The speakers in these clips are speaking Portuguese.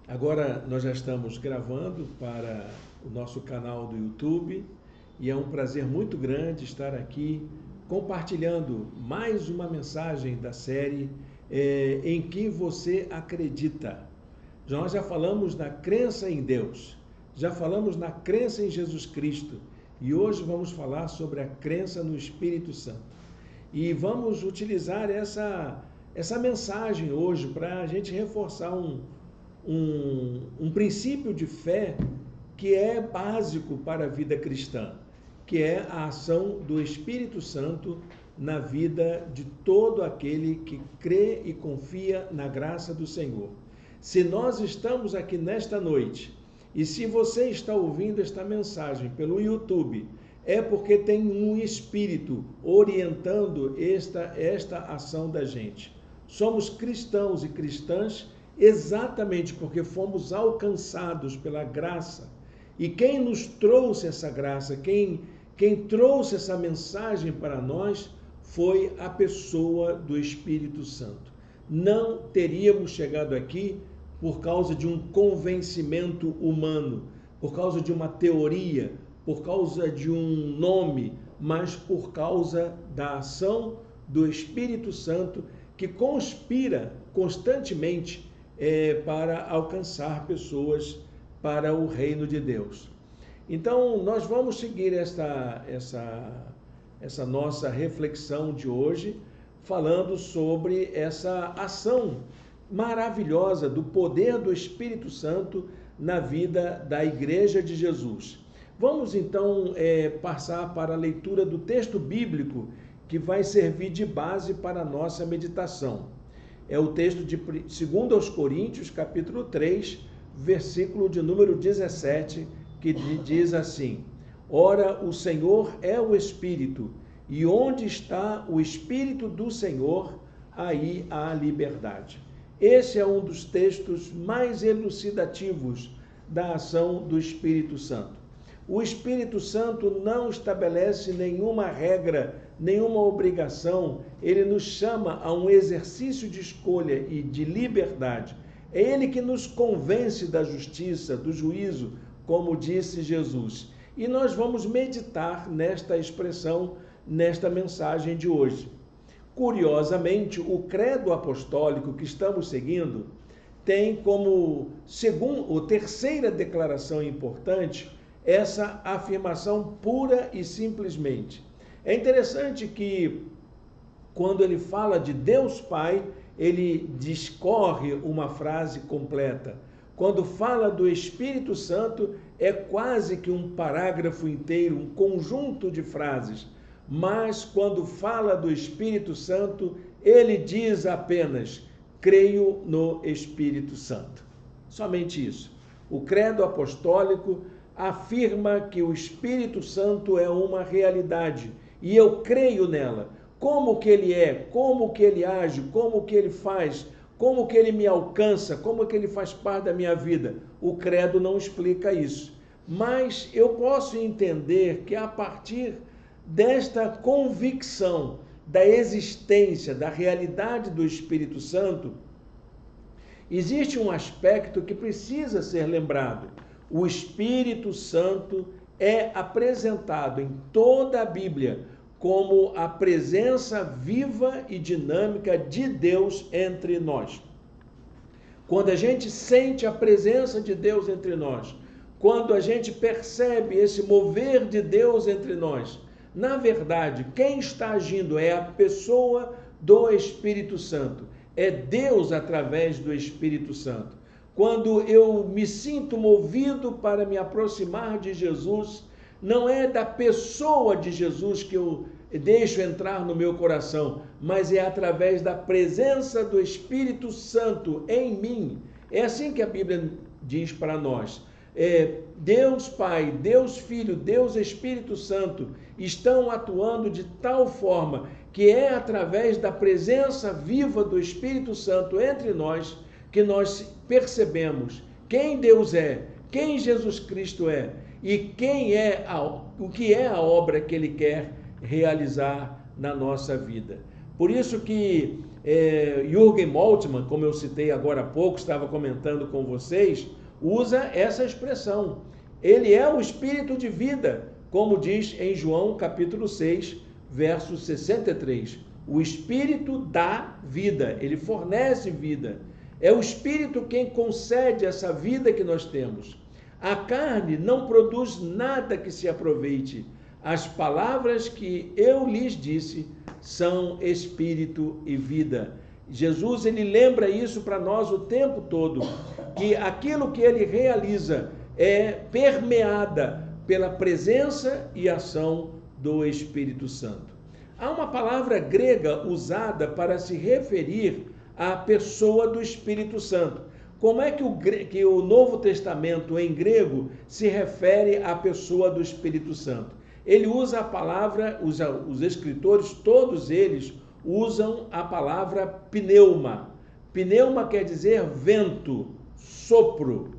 Agora nós já estamos gravando para o nosso canal do YouTube e é um prazer muito grande estar aqui compartilhando mais uma mensagem da série Em que você acredita. Nós já falamos na crença em Deus, já falamos na crença em Jesus Cristo e hoje vamos falar sobre a crença no Espírito Santo. E vamos utilizar essa mensagem hoje para a gente reforçar um princípio de fé que é básico para a vida cristã, que é a ação do Espírito Santo na vida de todo aquele que crê e confia na graça do Senhor. Se nós estamos aqui nesta noite, e se você está ouvindo esta mensagem pelo YouTube, é porque tem um Espírito orientando esta ação da gente. Somos cristãos e cristãs exatamente porque fomos alcançados pela graça. E quem nos trouxe essa graça, quem trouxe essa mensagem para nós, foi a pessoa do Espírito Santo. Não teríamos chegado aqui por causa de um convencimento humano, por causa de uma teoria, por causa de um nome, mas por causa da ação do Espírito Santo que conspira constantemente para alcançar pessoas para o reino de Deus. Então, nós vamos seguir essa nossa reflexão de hoje, falando sobre essa ação maravilhosa do poder do Espírito Santo na vida da Igreja de Jesus. Vamos então passar para a leitura do texto bíblico que vai servir de base para a nossa meditação. É o texto de 2 Coríntios, capítulo 3, versículo de número 17, que diz assim: Ora, o Senhor é o Espírito, e onde está o Espírito do Senhor, aí há liberdade. Esse é um dos textos mais elucidativos da ação do Espírito Santo. O Espírito Santo não estabelece nenhuma regra, nenhuma obrigação, ele nos chama a um exercício de escolha e de liberdade. É ele que nos convence da justiça, do juízo, como disse Jesus. E nós vamos meditar nesta expressão, nesta mensagem de hoje. Curiosamente, o credo apostólico que estamos seguindo tem como terceira declaração importante essa afirmação pura e simplesmente. É interessante que, quando ele fala de Deus Pai, ele discorre uma frase completa. Quando fala do Espírito Santo, é quase que um parágrafo inteiro, um conjunto de frases. Mas, quando fala do Espírito Santo, ele diz apenas: creio no Espírito Santo. Somente isso. O credo apostólico afirma que o Espírito Santo é uma realidade e eu creio nela. Como que ele é, como que ele age, como que ele faz, como que ele me alcança, como que ele faz parte da minha vida. O credo não explica isso. Mas eu posso entender que a partir desta convicção da existência, da realidade do Espírito Santo, existe um aspecto que precisa ser lembrado. O Espírito Santo é apresentado em toda a Bíblia como a presença viva e dinâmica de Deus entre nós. Quando a gente sente a presença de Deus entre nós, quando a gente percebe esse mover de Deus entre nós, na verdade, quem está agindo é a pessoa do Espírito Santo. É Deus através do Espírito Santo. Quando eu me sinto movido para me aproximar de Jesus, não é da pessoa de Jesus que eu deixo entrar no meu coração, mas é através da presença do Espírito Santo em mim. É assim que a Bíblia diz para nós. Deus Pai, Deus Filho, Deus Espírito Santo estão atuando de tal forma que é através da presença viva do Espírito Santo entre nós que nós percebemos quem Deus é, quem Jesus Cristo é e o que é a obra que Ele quer realizar na nossa vida. Por isso que Jürgen Moltmann, como eu citei agora há pouco, estava comentando com vocês, usa essa expressão. Ele é o Espírito de vida, como diz em João capítulo 6, verso 63. O Espírito dá vida, ele fornece vida. É o Espírito quem concede essa vida que nós temos. A carne não produz nada que se aproveite. As palavras que eu lhes disse são espírito e vida. Jesus, ele lembra isso para nós o tempo todo, que aquilo que ele realiza é permeada pela presença e ação do Espírito Santo. Há uma palavra grega usada para se referir à pessoa do Espírito Santo. Como é que o Novo Testamento em grego se refere à pessoa do Espírito Santo? Ele usa a palavra, os escritores, todos eles, usam a palavra pneuma. Pneuma quer dizer vento, sopro.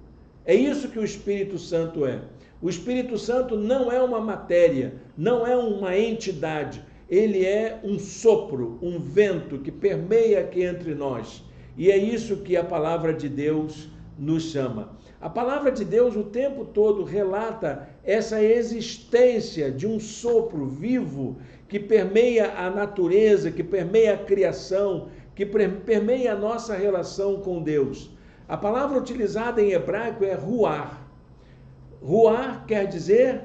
É isso que o Espírito Santo é. O Espírito Santo não é uma matéria, não é uma entidade. Ele é um sopro, um vento que permeia aqui entre nós. E é isso que a palavra de Deus nos chama. A palavra de Deus o tempo todo relata essa existência de um sopro vivo que permeia a natureza, que permeia a criação, que permeia a nossa relação com Deus. A palavra utilizada em hebraico é ruar. Ruar quer dizer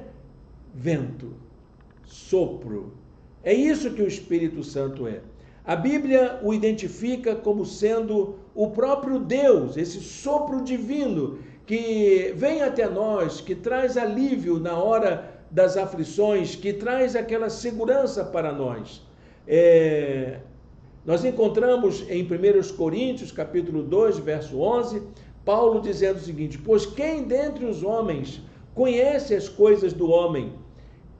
vento, sopro. É isso que o Espírito Santo é. A Bíblia o identifica como sendo o próprio Deus, esse sopro divino que vem até nós, que traz alívio na hora das aflições, que traz aquela segurança para nós. Nós encontramos em 1 Coríntios, capítulo 2, verso 11, Paulo dizendo o seguinte: pois quem dentre os homens conhece as coisas do homem,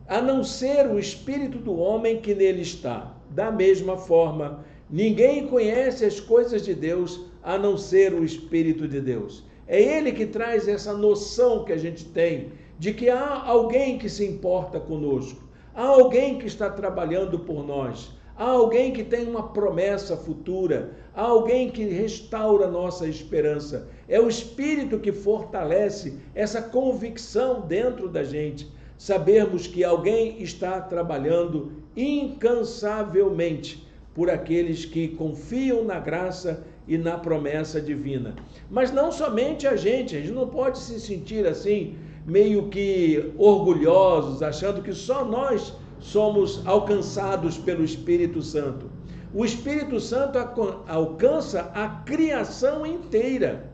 a não ser o espírito do homem que nele está? Da mesma forma, ninguém conhece as coisas de Deus, a não ser o Espírito de Deus. É ele que traz essa noção que a gente tem de que há alguém que se importa conosco, há alguém que está trabalhando por nós, há alguém que tem uma promessa futura, há alguém que restaura nossa esperança. É o Espírito que fortalece essa convicção dentro da gente, sabermos que alguém está trabalhando incansavelmente por aqueles que confiam na graça e na promessa divina. Mas não somente a gente não pode se sentir assim, meio que orgulhosos, achando que só nós somos alcançados pelo Espírito Santo. O Espírito Santo alcança a criação inteira,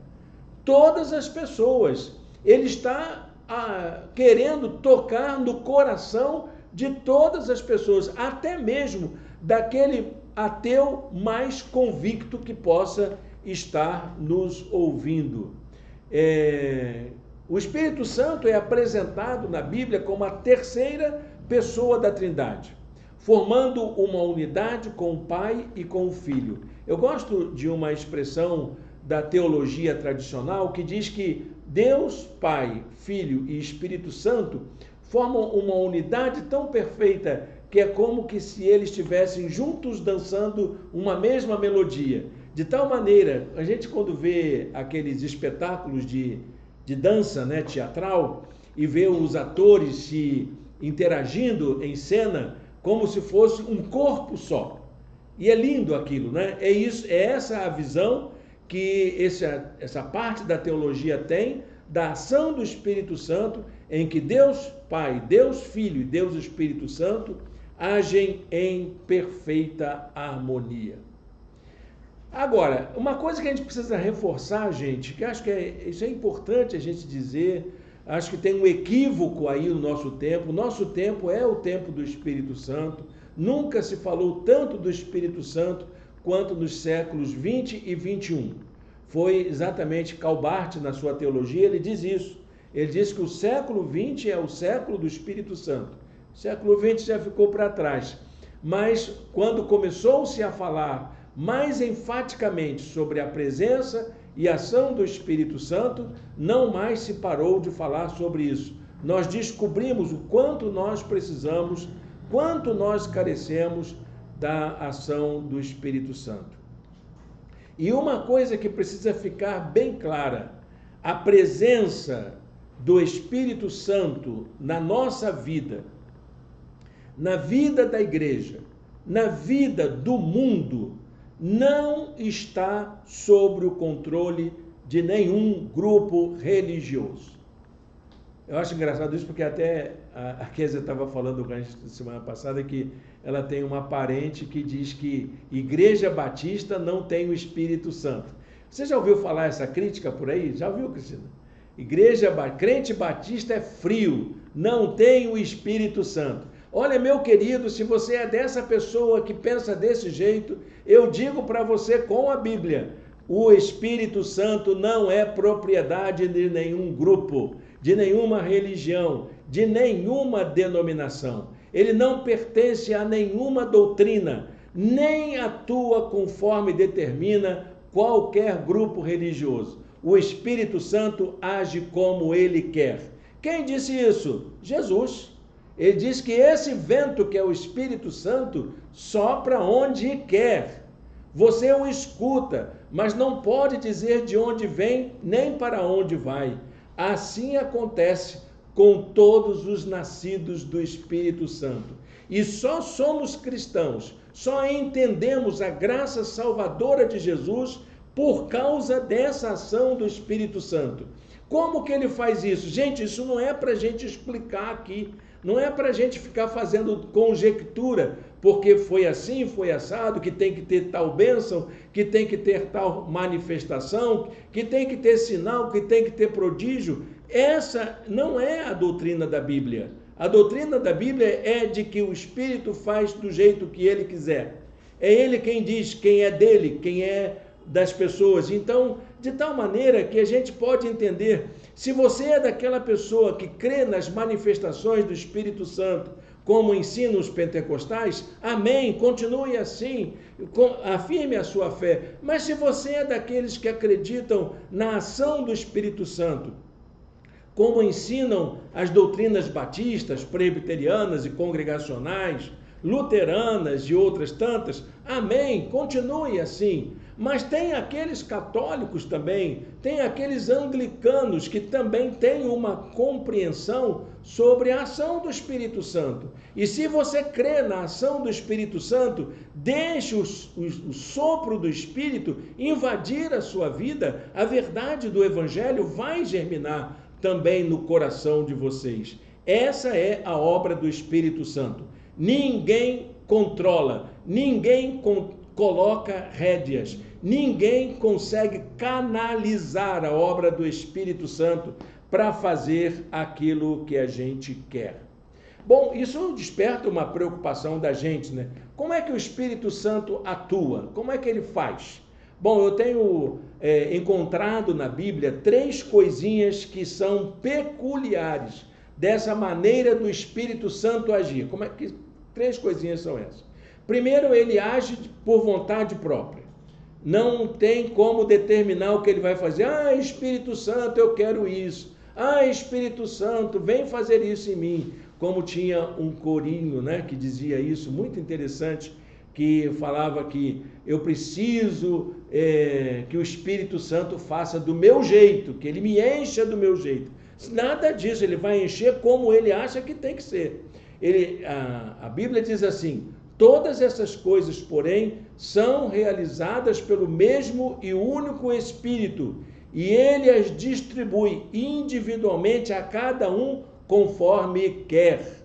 todas as pessoas. Ele está querendo tocar no coração de todas as pessoas, até mesmo daquele ateu mais convicto que possa estar nos ouvindo. O Espírito Santo é apresentado na Bíblia como a terceira pessoa da Trindade, formando uma unidade com o Pai e com o Filho. Eu gosto de uma expressão da teologia tradicional que diz que Deus, Pai, Filho e Espírito Santo formam uma unidade tão perfeita que é como que se eles estivessem juntos dançando uma mesma melodia. De tal maneira, a gente quando vê aqueles espetáculos de dança, né, teatral, e vê os atores se interagindo em cena como se fosse um corpo só. E é lindo aquilo, né? É essa a visão que essa parte da teologia tem da ação do Espírito Santo, em que Deus Pai, Deus Filho e Deus Espírito Santo agem em perfeita harmonia. Agora, uma coisa que a gente precisa reforçar, gente, que acho que isso é importante a gente dizer, acho que tem um equívoco aí no nosso tempo. O nosso tempo é o tempo do Espírito Santo. Nunca se falou tanto do Espírito Santo quanto nos séculos 20 e 21. Foi exatamente Calbart, na sua teologia, ele diz isso. Ele diz que o século 20 é o século do Espírito Santo. O século 20 já ficou para trás. Mas quando começou-se a falar mais enfaticamente sobre a presença e ação do Espírito Santo, não mais se parou de falar sobre isso. Nós descobrimos o quanto nós precisamos, quanto nós carecemos da ação do Espírito Santo. E uma coisa que precisa ficar bem clara: a presença do Espírito Santo na nossa vida, na vida da igreja, na vida do mundo, não está sob o controle de nenhum grupo religioso. Eu acho engraçado isso porque até a Kézia estava falando com a gente semana passada que ela tem uma parente que diz que Igreja Batista não tem o Espírito Santo. Você já ouviu falar essa crítica por aí? Já ouviu, Cristina? Crente batista é frio, não tem o Espírito Santo. Olha, meu querido, se você é dessa pessoa que pensa desse jeito, eu digo para você com a Bíblia: o Espírito Santo não é propriedade de nenhum grupo, de nenhuma religião, de nenhuma denominação. Ele não pertence a nenhuma doutrina, nem atua conforme determina qualquer grupo religioso. O Espírito Santo age como ele quer. Quem disse isso? Jesus. Ele diz que esse vento que é o Espírito Santo sopra onde quer. Você o escuta, mas não pode dizer de onde vem nem para onde vai. Assim acontece com todos os nascidos do Espírito Santo. E só somos cristãos, só entendemos a graça salvadora de Jesus por causa dessa ação do Espírito Santo. Como que ele faz isso? Gente, isso não é para a gente explicar aqui. Não é para a gente ficar fazendo conjectura, porque foi assim, foi assado, que tem que ter tal bênção, que tem que ter tal manifestação, que tem que ter sinal, que tem que ter prodígio. Essa não é a doutrina da Bíblia. A doutrina da Bíblia é de que o Espírito faz do jeito que ele quiser. É ele quem diz quem é dele, quem é das pessoas. Então, de tal maneira que a gente pode entender, se você é daquela pessoa que crê nas manifestações do Espírito Santo, como ensinam os pentecostais, amém, continue assim, afirme a sua fé. Mas se você é daqueles que acreditam na ação do Espírito Santo, como ensinam as doutrinas batistas, presbiterianas e congregacionais, luteranas e outras tantas, amém, continue assim. Mas tem aqueles católicos também, tem aqueles anglicanos que também têm uma compreensão sobre a ação do Espírito Santo. E se você crê na ação do Espírito Santo, deixe o sopro do Espírito invadir a sua vida, a verdade do Evangelho vai germinar também no coração de vocês. Essa é a obra do Espírito Santo. Ninguém controla, ninguém coloca rédeas, ninguém consegue canalizar a obra do Espírito Santo para fazer aquilo que a gente quer. Bom, isso desperta uma preocupação da gente, né? Como é que o Espírito Santo atua? Como é que ele faz? Bom, eu tenho encontrado na Bíblia 3 coisinhas que são peculiares dessa maneira do Espírito Santo agir. Como é que 3 coisinhas são essas? Primeiro, ele age por vontade própria. Não tem como determinar o que ele vai fazer. Ah, Espírito Santo, eu quero isso. Ah, Espírito Santo, vem fazer isso em mim. Como tinha um corinho, né, que dizia isso, muito interessante, que falava que eu preciso que o Espírito Santo faça do meu jeito, que ele me encha do meu jeito. Nada disso, ele vai encher como ele acha que tem que ser. A Bíblia diz assim: todas essas coisas, porém, são realizadas pelo mesmo e único Espírito, e ele as distribui individualmente a cada um conforme quer.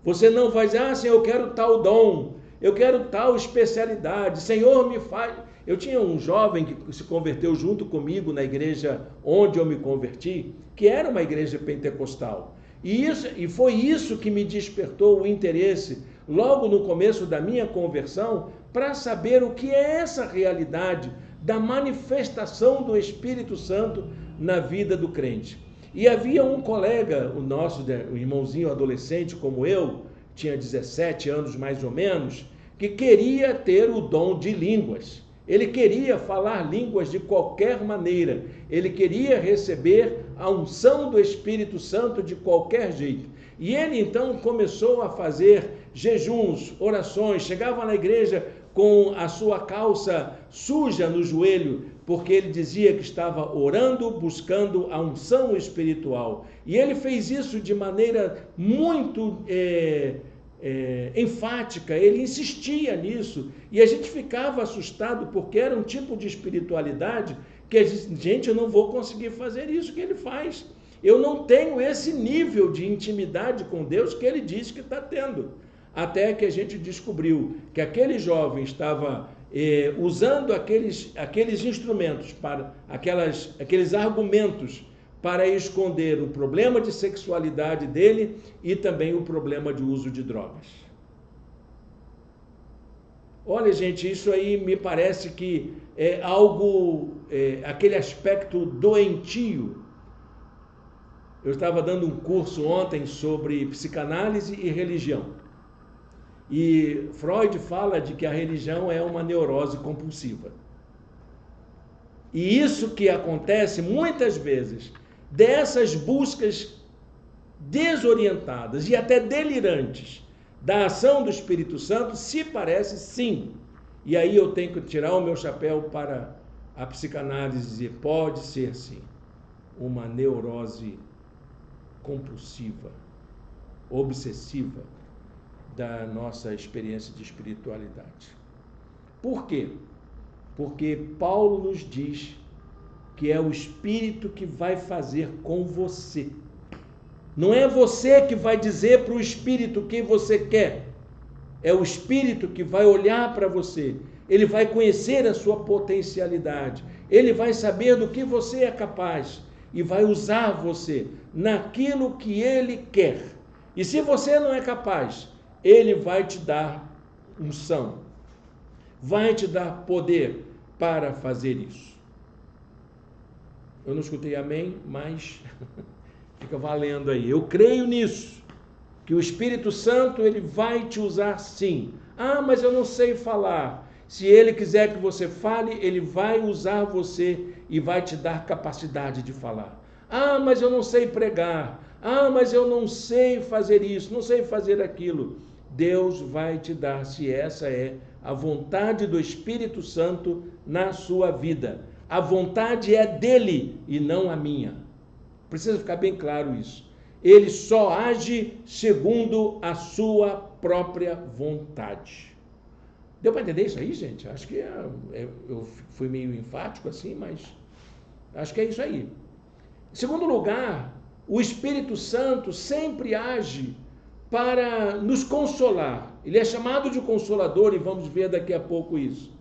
Você não vai dizer, Senhor, eu quero tal dom, eu quero tal especialidade, Senhor, me faz. Eu tinha um jovem que se converteu junto comigo na igreja onde eu me converti, que era uma igreja pentecostal. E foi isso que me despertou o interesse, logo no começo da minha conversão, para saber o que é essa realidade da manifestação do Espírito Santo na vida do crente. E havia um colega, o nosso, o irmãozinho adolescente como eu, tinha 17 anos mais ou menos, que queria ter o dom de línguas. Ele queria falar línguas de qualquer maneira. Ele queria receber a unção do Espírito Santo de qualquer jeito. E ele então começou a fazer jejuns, orações, chegava na igreja com a sua calça suja no joelho, porque ele dizia que estava orando, buscando a unção espiritual. E ele fez isso de maneira muito enfática, ele insistia nisso. E a gente ficava assustado, porque era um tipo de espiritualidade que a gente, eu não vou conseguir fazer isso que ele faz. Eu não tenho esse nível de intimidade com Deus que ele diz que está tendo. Até que a gente descobriu que aquele jovem estava usando aqueles instrumentos, aqueles argumentos para esconder o problema de sexualidade dele e também o problema de uso de drogas. Olha, gente, isso aí me parece que é algo, aquele aspecto doentio. Eu estava dando um curso ontem sobre psicanálise e religião. E Freud fala de que a religião é uma neurose compulsiva. E isso que acontece muitas vezes, dessas buscas desorientadas e até delirantes da ação do Espírito Santo, se parece sim. E aí eu tenho que tirar o meu chapéu para a psicanálise e dizer, pode ser sim, uma neurose compulsiva, obsessiva da nossa experiência de espiritualidade. Por quê? Porque Paulo nos diz que é o Espírito que vai fazer com você. Não é você que vai dizer para o Espírito o que você quer. É o Espírito que vai olhar para você. Ele vai conhecer a sua potencialidade. Ele vai saber do que você é capaz e vai usar você naquilo que ele quer. E se você não é capaz, ele vai te dar unção, vai te dar poder para fazer isso. Eu não escutei amém, mas fica valendo aí. Eu creio nisso, que o Espírito Santo ele vai te usar sim. Ah, mas eu não sei falar. Se ele quiser que você fale, ele vai usar você e vai te dar capacidade de falar. Ah, mas eu não sei pregar. Ah, mas eu não sei fazer isso, não sei fazer aquilo. Deus vai te dar, se essa é a vontade do Espírito Santo na sua vida. A vontade é dele e não a minha. Precisa ficar bem claro isso. Ele só age segundo a sua própria vontade. Deu para entender isso aí, gente? Acho que eu fui meio enfático assim, mas acho que é isso aí. Em segundo lugar, o Espírito Santo sempre age para nos consolar. Ele é chamado de consolador e vamos ver daqui a pouco isso.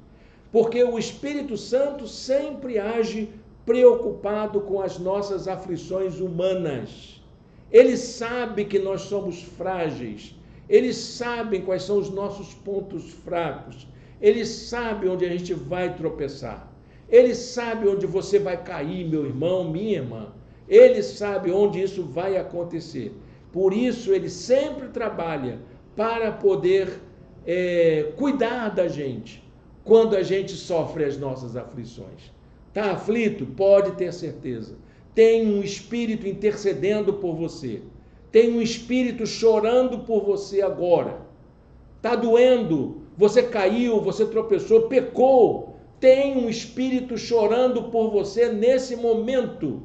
Porque o Espírito Santo sempre age preocupado com as nossas aflições humanas. Ele sabe que nós somos frágeis. Ele sabe quais são os nossos pontos fracos. Ele sabe onde a gente vai tropeçar. Ele sabe onde você vai cair, meu irmão, minha irmã. Ele sabe onde isso vai acontecer. Por isso, ele sempre trabalha para poder cuidar da gente quando a gente sofre as nossas aflições. Está aflito? Pode ter certeza. Tem um Espírito intercedendo por você. Tem um Espírito chorando por você agora. Está doendo? Você caiu, você tropeçou, pecou. Tem um Espírito chorando por você nesse momento.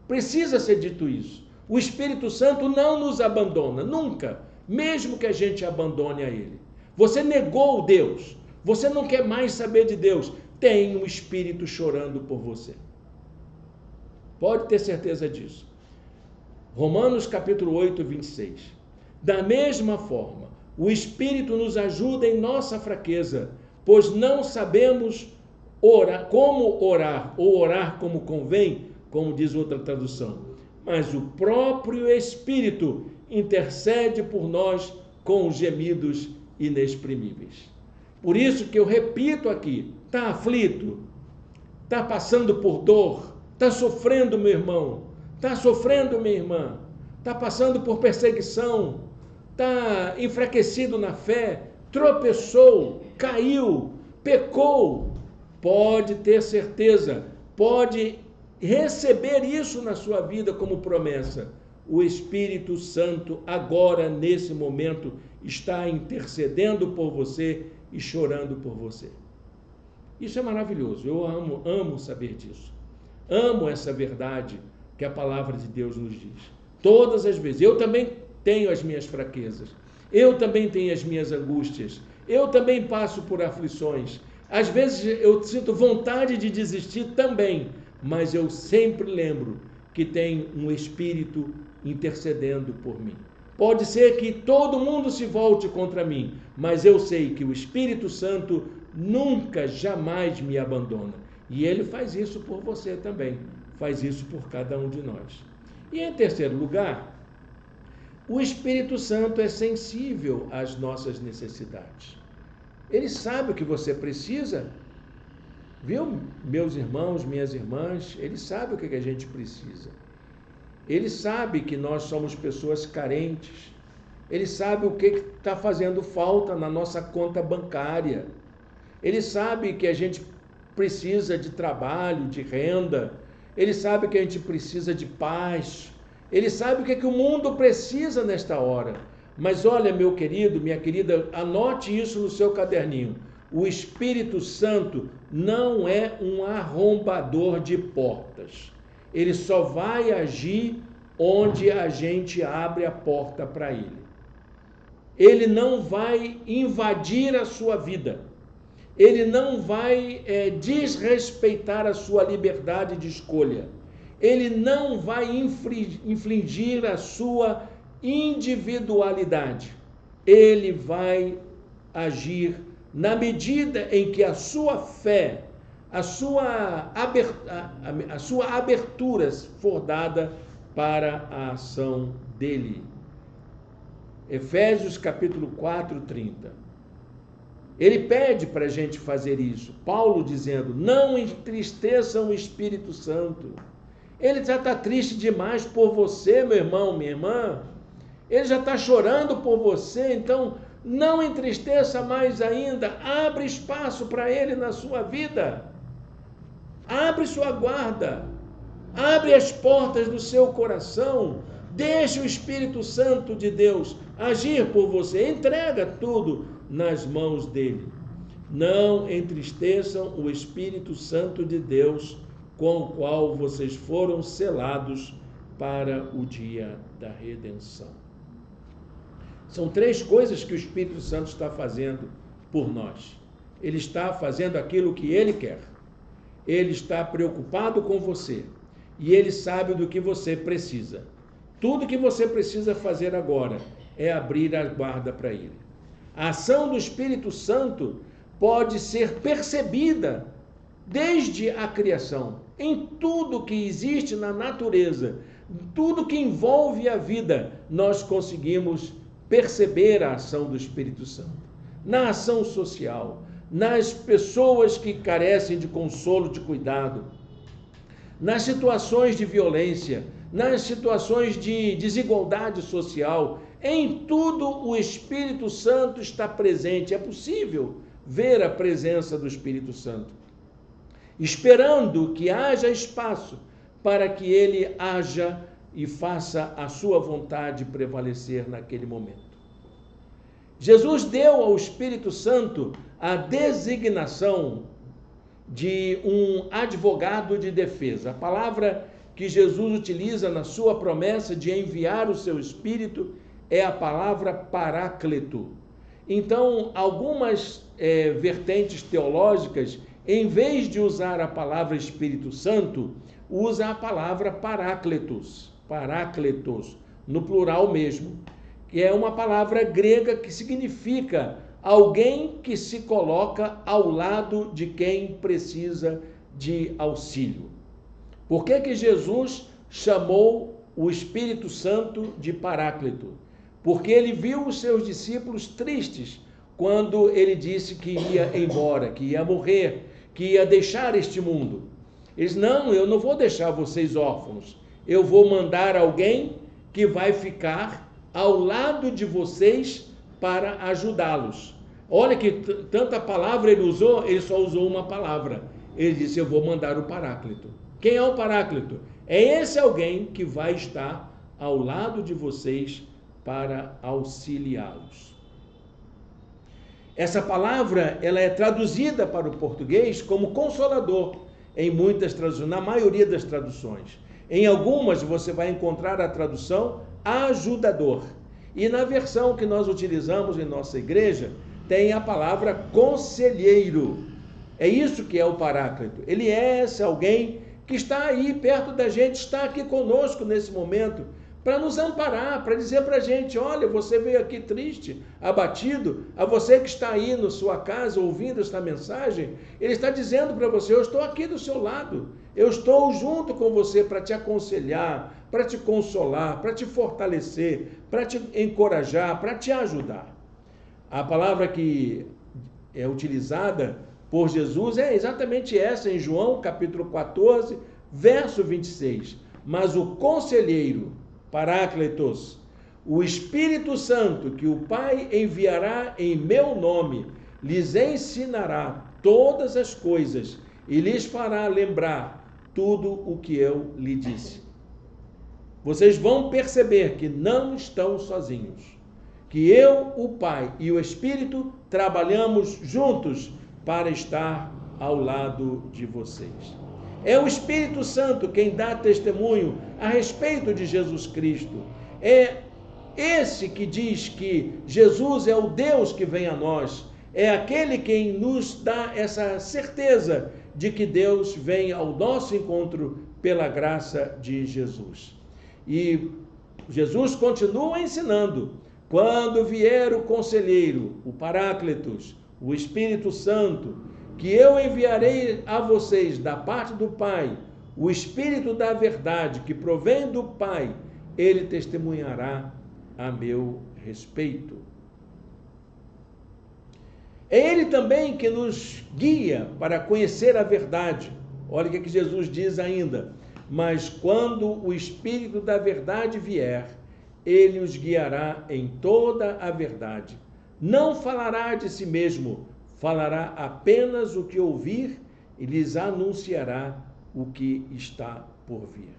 Precisa ser dito isso. O Espírito Santo não nos abandona, nunca, mesmo que a gente abandone a Ele. Você negou Deus, você não quer mais saber de Deus, tem um Espírito chorando por você. Pode ter certeza disso. Romanos capítulo 8, 26. Da mesma forma, o Espírito nos ajuda em nossa fraqueza, pois não sabemos como orar, ou orar como convém, como diz outra tradução. Mas o próprio Espírito intercede por nós com gemidos inexprimíveis. Por isso que eu repito aqui, está aflito, está passando por dor, está sofrendo, meu irmão, está sofrendo, minha irmã, está passando por perseguição, está enfraquecido na fé, tropeçou, caiu, pecou, pode ter certeza, pode receber isso na sua vida como promessa. O Espírito Santo agora, nesse momento, está intercedendo por você, e chorando por você. Isso é maravilhoso, eu amo saber disso. Amo essa verdade que a palavra de Deus nos diz. Todas as vezes. Eu também tenho as minhas fraquezas. Eu também tenho as minhas angústias. Eu também passo por aflições. Às vezes eu sinto vontade de desistir também, mas eu sempre lembro que tem um Espírito intercedendo por mim. Pode ser que todo mundo se volte contra mim, mas eu sei que o Espírito Santo nunca, jamais me abandona. E ele faz isso por você também, faz isso por cada um de nós. E em terceiro lugar, o Espírito Santo é sensível às nossas necessidades. Ele sabe o que você precisa, viu? Meus irmãos, minhas irmãs, ele sabe o que a gente precisa. Ele sabe que nós somos pessoas carentes. Ele sabe o que está fazendo falta na nossa conta bancária. Ele sabe que a gente precisa de trabalho, de renda. Ele sabe que a gente precisa de paz. Ele sabe o que o mundo precisa nesta hora. Mas olha, meu querido, minha querida, anote isso no seu caderninho. O Espírito Santo não é um arrombador de portas. Ele só vai agir onde a gente abre a porta para ele. Ele não vai invadir a sua vida. Ele não vai desrespeitar a sua liberdade de escolha. Ele não vai infligir a sua individualidade. Ele vai agir na medida em que a sua fé, a sua abertura for dada para a ação dele. Efésios capítulo 4, 30. Ele pede para a gente fazer isso. Paulo dizendo, não entristeçam o Espírito Santo. Ele já está triste demais por você, meu irmão, minha irmã. Ele já está chorando por você, então não entristeça mais ainda. Abre espaço para ele na sua vida. Abre sua guarda. Abre as portas do seu coração. Deixe o Espírito Santo de Deus agir por você. Entrega tudo nas mãos dele. Não entristeçam o Espírito Santo de Deus, com o qual vocês foram selados para o dia da redenção. São três coisas que o Espírito Santo está fazendo por nós. Ele está fazendo aquilo que ele quer. Ele está preocupado com você. E ele sabe do que você precisa. Tudo que você precisa fazer agora é abrir a guarda para ele. A ação do Espírito Santo pode ser percebida desde a criação, em tudo que existe na natureza, tudo que envolve a vida, nós conseguimos perceber a ação do Espírito Santo. Na ação social, nas pessoas que carecem de consolo, de cuidado, nas situações de violência, nas situações de desigualdade social, em tudo o Espírito Santo está presente. É possível ver a presença do Espírito Santo, esperando que haja espaço para que ele haja e faça a sua vontade prevalecer naquele momento. Jesus deu ao Espírito Santo a designação de um advogado de defesa. A palavra que Jesus utiliza na sua promessa de enviar o seu Espírito é a palavra paráclito. Então, algumas vertentes teológicas, em vez de usar a palavra Espírito Santo, usa a palavra paráclitos, no plural mesmo, que é uma palavra grega que significa alguém que se coloca ao lado de quem precisa de auxílio. Por que Jesus chamou o Espírito Santo de Paráclito? Porque ele viu os seus discípulos tristes quando ele disse que ia embora, que ia morrer, que ia deixar este mundo. Eles, não, eu não vou deixar vocês órfãos, eu vou mandar alguém que vai ficar ao lado de vocês para ajudá-los. Olha que tanta palavra ele usou, ele só usou uma palavra. Ele disse, eu vou mandar o Paráclito. Quem é o Paráclito? É esse alguém que vai estar ao lado de vocês para auxiliá-los. Essa palavra, ela é traduzida para o português como consolador, em muitas traduções, na maioria das traduções. Em algumas você vai encontrar a tradução ajudador. E na versão que nós utilizamos em nossa igreja, tem a palavra conselheiro. É isso que é o Paráclito. Ele é esse alguém que está aí perto da gente, está aqui conosco nesse momento, para nos amparar, para dizer para a gente, olha, você veio aqui triste, abatido, a você que está aí na sua casa ouvindo esta mensagem, ele está dizendo para você, eu estou aqui do seu lado, eu estou junto com você para te aconselhar, para te consolar, para te fortalecer, para te encorajar, para te ajudar. A palavra que é utilizada por Jesus é exatamente essa, em João capítulo 14, verso 26. Mas o conselheiro, Paráclitos, o Espírito Santo, que o Pai enviará em meu nome, lhes ensinará todas as coisas e lhes fará lembrar tudo o que eu lhe disse. Vocês vão perceber que não estão sozinhos, que eu, o Pai e o Espírito trabalhamos juntos para estar ao lado de vocês. É o Espírito Santo quem dá testemunho a respeito de Jesus Cristo. É esse que diz que Jesus é o Deus que vem a nós. É aquele quem nos dá essa certeza de que Deus vem ao nosso encontro pela graça de Jesus. E Jesus continua ensinando. Quando vier o conselheiro, o Paráclitos, o Espírito Santo, que eu enviarei a vocês da parte do Pai, o Espírito da verdade que provém do Pai, ele testemunhará a meu respeito. É ele também que nos guia para conhecer a verdade. Olha o que Jesus diz ainda. Mas quando o Espírito da verdade vier, ele os guiará em toda a verdade. Não falará de si mesmo, falará apenas o que ouvir e lhes anunciará o que está por vir.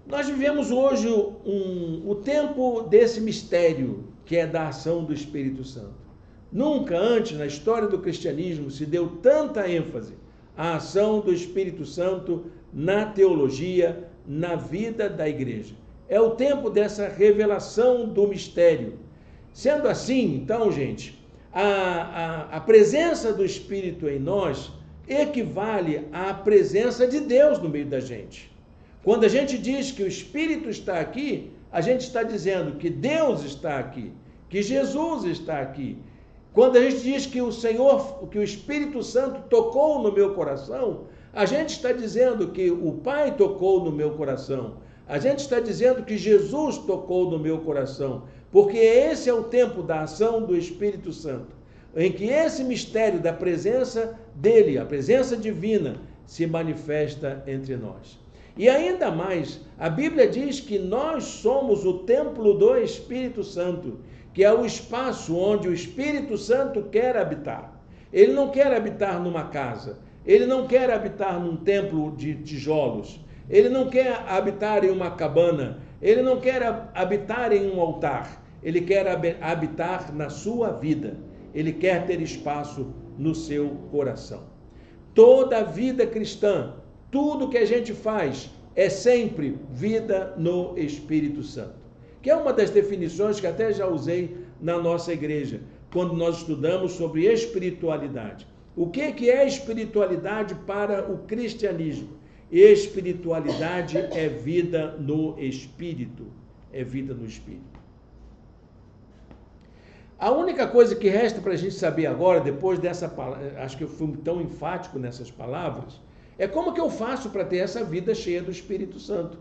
Nós vivemos hoje o tempo desse mistério, que é da ação do Espírito Santo. Nunca antes na história do cristianismo se deu tanta ênfase à ação do Espírito Santo na teologia, na vida da igreja. É o tempo dessa revelação do mistério. Sendo assim, então, gente, a presença do Espírito em nós equivale à presença de Deus no meio da gente. Quando a gente diz que o Espírito está aqui, a gente está dizendo que Deus está aqui, que Jesus está aqui. Quando a gente diz que o Senhor, que o Espírito Santo tocou no meu coração, a gente está dizendo que o Pai tocou no meu coração. A gente está dizendo que Jesus tocou no meu coração, porque esse é o tempo da ação do Espírito Santo, em que esse mistério da presença dele, a presença divina, se manifesta entre nós. E ainda mais, a Bíblia diz que nós somos o templo do Espírito Santo, que é o espaço onde o Espírito Santo quer habitar. Ele não quer habitar numa casa, ele não quer habitar num templo de tijolos, ele não quer habitar em uma cabana, ele não quer habitar em um altar, ele quer habitar na sua vida, ele quer ter espaço no seu coração. Toda a vida cristã, tudo que a gente faz é sempre vida no Espírito Santo, que é uma das definições que até já usei na nossa igreja, quando nós estudamos sobre espiritualidade. O que é espiritualidade para o cristianismo? Espiritualidade é vida no Espírito, é vida no Espírito. A única coisa que resta para a gente saber agora, depois dessa palavra, acho que eu fui tão enfático nessas palavras, é como que eu faço para ter essa vida cheia do Espírito Santo.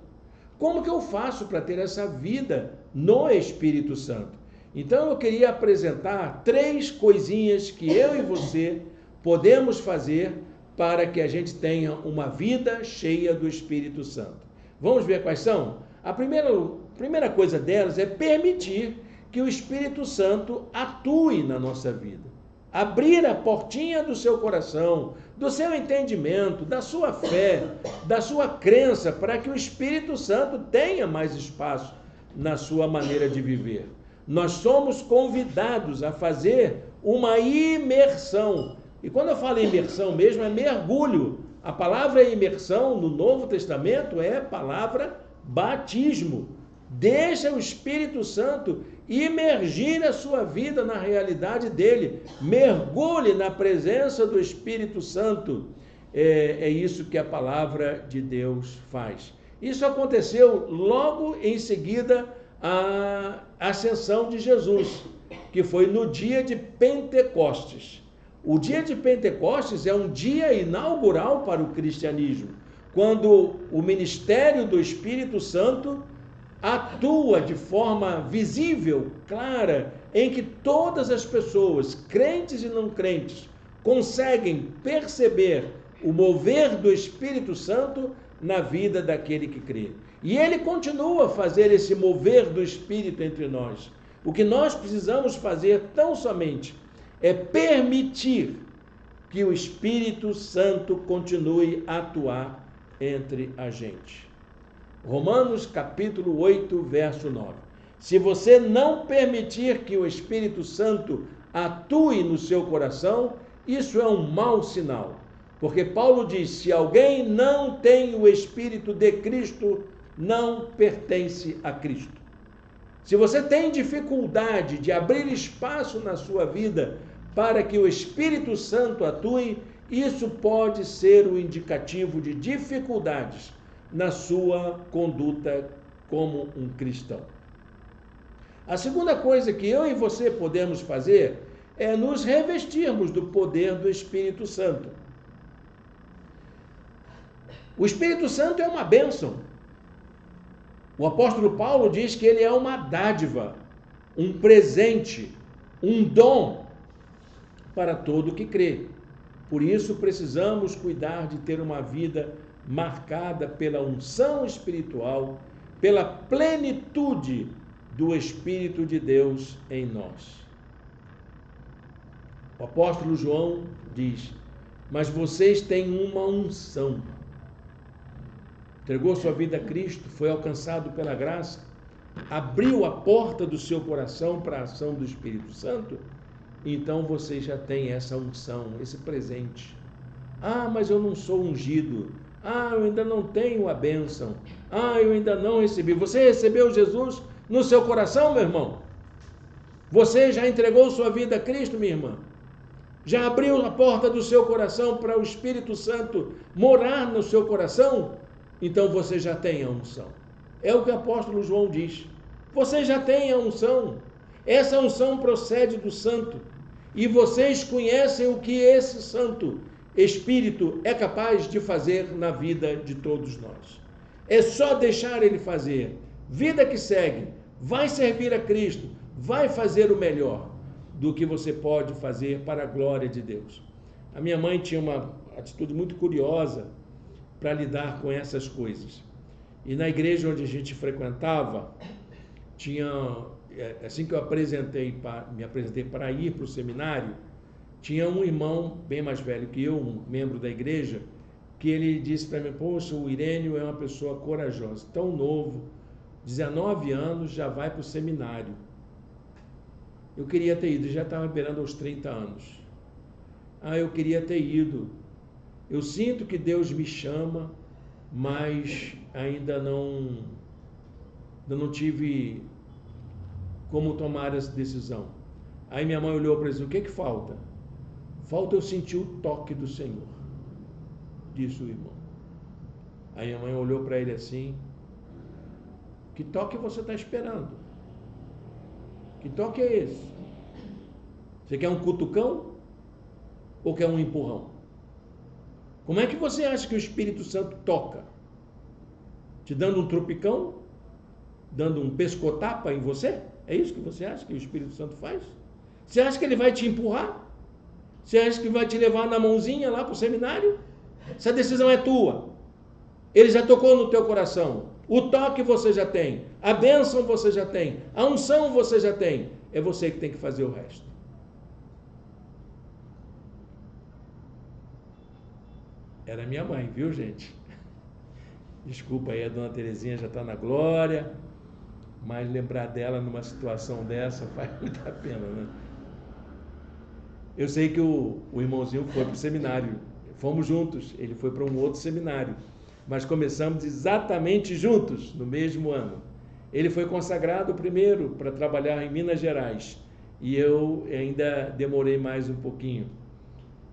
Como que eu faço para ter essa vida no Espírito Santo? Então eu queria apresentar 3 coisinhas que eu e você podemos fazer para que a gente tenha uma vida cheia do Espírito Santo. Vamos ver quais são? A primeira coisa delas é permitir que o Espírito Santo atue na nossa vida. Abrir a portinha do seu coração, do seu entendimento, da sua fé, da sua crença, para que o Espírito Santo tenha mais espaço na sua maneira de viver. Nós somos convidados a fazer uma imersão. E quando eu falo imersão mesmo, é mergulho. A palavra imersão no Novo Testamento é a palavra batismo. Deixa o Espírito Santo imergir a sua vida na realidade dele. Mergulhe na presença do Espírito Santo. É isso que a palavra de Deus faz. Isso aconteceu logo em seguida à ascensão de Jesus, que foi no dia de Pentecostes. O dia de Pentecostes é um dia inaugural para o cristianismo, quando o ministério do Espírito Santo atua de forma visível, clara, em que todas as pessoas, crentes e não crentes, conseguem perceber o mover do Espírito Santo na vida daquele que crê. E ele continua a fazer esse mover do Espírito entre nós. O que nós precisamos fazer tão somente é permitir que o Espírito Santo continue a atuar entre a gente. Romanos capítulo 8, verso 9. Se você não permitir que o Espírito Santo atue no seu coração, isso é um mau sinal. Porque Paulo diz, se alguém não tem o Espírito de Cristo, não pertence a Cristo. Se você tem dificuldade de abrir espaço na sua vida para que o Espírito Santo atue, isso pode ser um indicativo de dificuldades na sua conduta como um cristão. A segunda coisa que eu e você podemos fazer é nos revestirmos do poder do Espírito Santo. O Espírito Santo é uma bênção. O apóstolo Paulo diz que ele é uma dádiva, um presente, um dom para todo que crê. Por isso precisamos cuidar de ter uma vida marcada pela unção espiritual, pela plenitude do Espírito de Deus em nós. O apóstolo João diz, mas vocês têm uma unção. Entregou sua vida a Cristo, foi alcançado pela graça, abriu a porta do seu coração para a ação do Espírito Santo, então você já tem essa unção, esse presente. Ah, mas eu não sou ungido. Ah, eu ainda não tenho a bênção. Ah, eu ainda não recebi. Você recebeu Jesus no seu coração, meu irmão? Você já entregou sua vida a Cristo, minha irmã? Já abriu a porta do seu coração para o Espírito Santo morar no seu coração? Então você já tem a unção. É o que o apóstolo João diz. Você já tem a unção. Essa unção procede do Santo. E vocês conhecem o que esse Santo Espírito é capaz de fazer na vida de todos nós. É só deixar ele fazer. Vida que segue, vai servir a Cristo, vai fazer o melhor do que você pode fazer para a glória de Deus. A minha mãe tinha uma atitude muito curiosa para lidar com essas coisas. E na igreja onde a gente frequentava, assim que eu me apresentei para ir para o seminário, tinha um irmão bem mais velho que eu, um membro da igreja, que ele disse para mim, poxa, o Irênio é uma pessoa corajosa, tão novo, 19 anos, já vai para o seminário. Eu queria ter ido, já estava beirando aos 30 anos. Eu queria ter ido. Eu sinto que Deus me chama, mas ainda não tive como tomar essa decisão. Aí minha mãe olhou para ele e disse, o que falta? Falta eu sentir o toque do Senhor, disse o irmão. Aí a mãe olhou para ele assim, que toque você está esperando? Que toque é esse? Você quer um cutucão ou quer um empurrão? Como é que você acha que o Espírito Santo toca? Te dando um tropicão? Dando um pescotapa em você? É isso que você acha que o Espírito Santo faz? Você acha que ele vai te empurrar? Você acha que vai te levar na mãozinha lá para o seminário? Essa decisão é tua. Ele já tocou no teu coração. O toque você já tem. A bênção você já tem. A unção você já tem. É você que tem que fazer o resto. Era minha mãe, viu, gente? Desculpa aí, a dona Terezinha já está na glória, mas lembrar dela numa situação dessa faz muita pena, né? Eu sei que o irmãozinho foi para o seminário, fomos juntos, ele foi para um outro seminário, mas começamos exatamente juntos, no mesmo ano. Ele foi consagrado primeiro para trabalhar em Minas Gerais, e eu ainda demorei mais um pouquinho.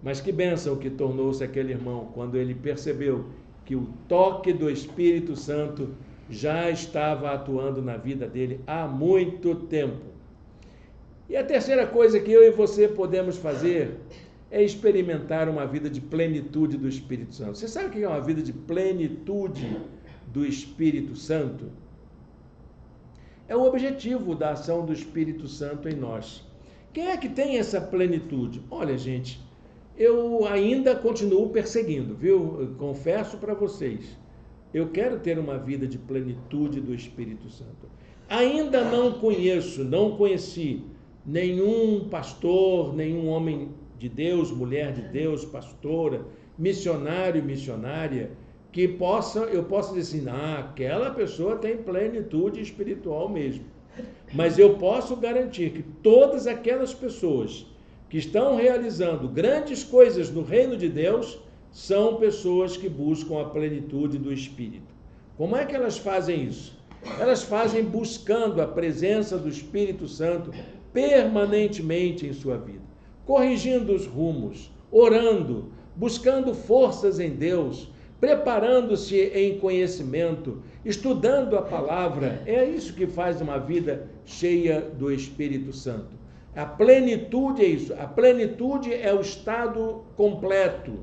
Mas que bênção que tornou-se aquele irmão, quando ele percebeu que o toque do Espírito Santo já estava atuando na vida dele há muito tempo. E a terceira coisa que eu e você podemos fazer é experimentar uma vida de plenitude do Espírito Santo. Você sabe o que é uma vida de plenitude do Espírito Santo? É o objetivo da ação do Espírito Santo em nós. Quem é que tem essa plenitude? Olha, gente, eu ainda continuo perseguindo, viu? Eu confesso para vocês, eu quero ter uma vida de plenitude do Espírito Santo. Ainda não conheci nenhum pastor, nenhum homem de Deus, mulher de Deus, pastora, missionário, missionária, que eu possa dizer assim, aquela pessoa tem plenitude espiritual mesmo. Mas eu posso garantir que todas aquelas pessoas que estão realizando grandes coisas no reino de Deus são pessoas que buscam a plenitude do Espírito. Como é que elas fazem isso? Elas fazem buscando a presença do Espírito Santo permanentemente em sua vida, corrigindo os rumos, orando, buscando forças em Deus, preparando-se em conhecimento, estudando a palavra. É isso que faz uma vida cheia do Espírito Santo. A plenitude é isso. A plenitude é o estado completo,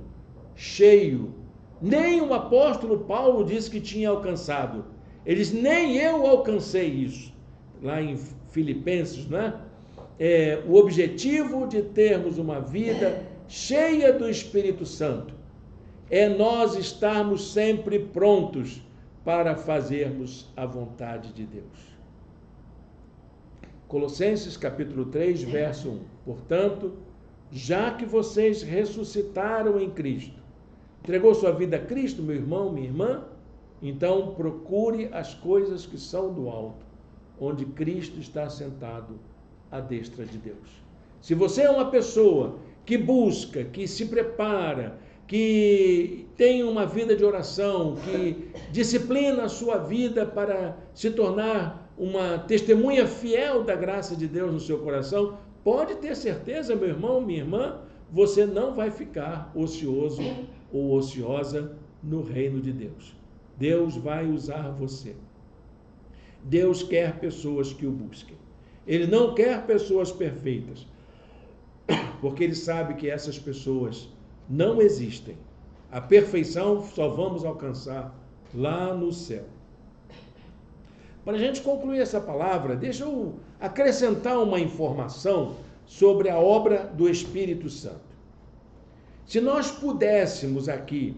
cheio. Nem o apóstolo Paulo disse que tinha alcançado. Ele disse, nem eu alcancei isso. Lá em Filipenses, né? O objetivo de termos uma vida cheia do Espírito Santo é nós estarmos sempre prontos para fazermos a vontade de Deus. Colossenses capítulo 3, verso 1. Portanto, já que vocês ressuscitaram em Cristo, entregou sua vida a Cristo, meu irmão, minha irmã, então procure as coisas que são do alto, onde Cristo está sentado à destra de Deus. Se você é uma pessoa que busca, que se prepara, que tem uma vida de oração, que disciplina a sua vida para se tornar uma testemunha fiel da graça de Deus no seu coração, pode ter certeza, meu irmão, minha irmã, você não vai ficar ocioso ou ociosa no reino de Deus. Deus vai usar você. Deus quer pessoas que o busquem. Ele não quer pessoas perfeitas, porque ele sabe que essas pessoas não existem. A perfeição só vamos alcançar lá no céu. Para a gente concluir essa palavra, deixa eu acrescentar uma informação sobre a obra do Espírito Santo. Se nós pudéssemos aqui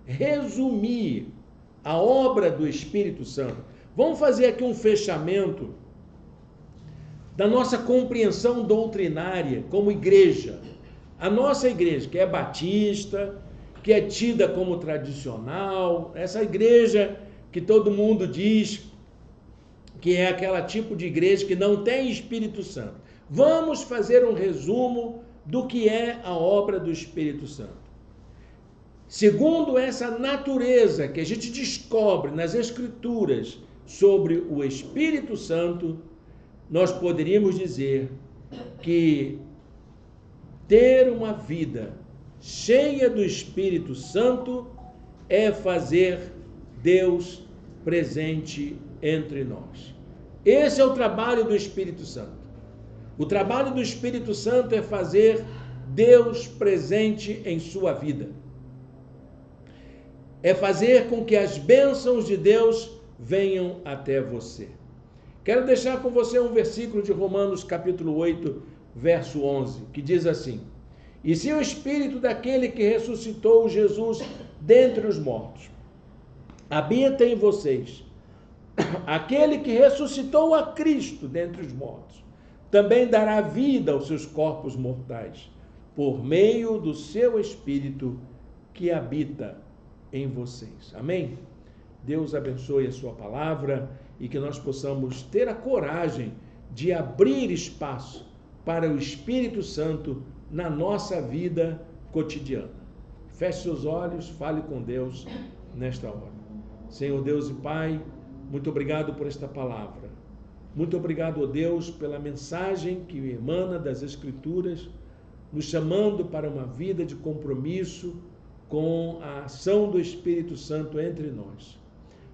resumir a obra do Espírito Santo, vamos fazer aqui um fechamento da nossa compreensão doutrinária como igreja. A nossa igreja, que é batista, que é tida como tradicional, essa igreja que todo mundo diz que é aquela tipo de igreja que não tem Espírito Santo. Vamos fazer um resumo do que é a obra do Espírito Santo. Segundo essa natureza que a gente descobre nas Escrituras sobre o Espírito Santo, nós poderíamos dizer que ter uma vida cheia do Espírito Santo é fazer Deus presente entre nós. Esse é o trabalho do Espírito Santo. O trabalho do Espírito Santo é fazer Deus presente em sua vida. É fazer com que as bênçãos de Deus venham até você. Quero deixar com você um versículo de Romanos capítulo 8, verso 11, que diz assim: e se o Espírito daquele que ressuscitou Jesus dentre os mortos habita em vocês, aquele que ressuscitou a Cristo dentre os mortos também dará vida aos seus corpos mortais, por meio do seu Espírito que habita em vocês. Amém? Deus abençoe a sua palavra e que nós possamos ter a coragem de abrir espaço para o Espírito Santo na nossa vida cotidiana. Feche seus olhos, fale com Deus nesta hora. Senhor Deus e Pai, muito obrigado por esta palavra. Muito obrigado, ó Deus, pela mensagem que emana das Escrituras, nos chamando para uma vida de compromisso com a ação do Espírito Santo entre nós.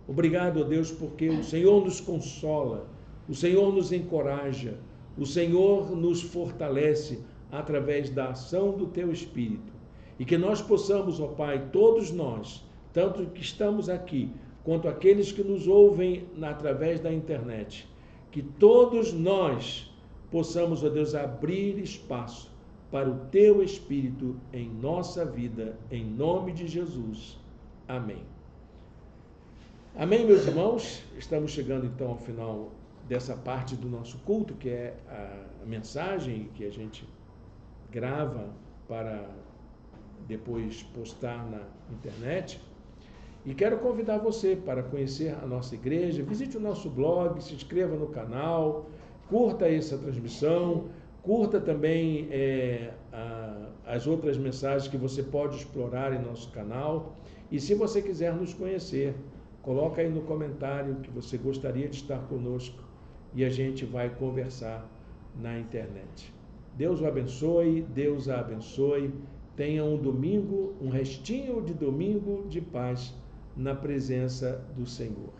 Obrigado, ó Deus, porque o Senhor nos consola, o Senhor nos encoraja, o Senhor nos fortalece através da ação do Teu Espírito. E que nós possamos, ó Pai, todos nós, tanto que estamos aqui, quanto aqueles que nos ouvem através da internet, que todos nós possamos, ó Deus, abrir espaço para o Teu Espírito em nossa vida, em nome de Jesus. Amém. Amém, meus irmãos? Estamos chegando então ao final dessa parte do nosso culto, que é a mensagem que a gente grava para depois postar na internet. E quero convidar você para conhecer a nossa igreja, visite o nosso blog, se inscreva no canal, curta essa transmissão, curta também as outras mensagens que você pode explorar em nosso canal. E se você quiser nos conhecer, coloca aí no comentário que você gostaria de estar conosco e a gente vai conversar na internet. Deus o abençoe, Deus a abençoe. Tenha um domingo, um restinho de domingo de paz na presença do Senhor.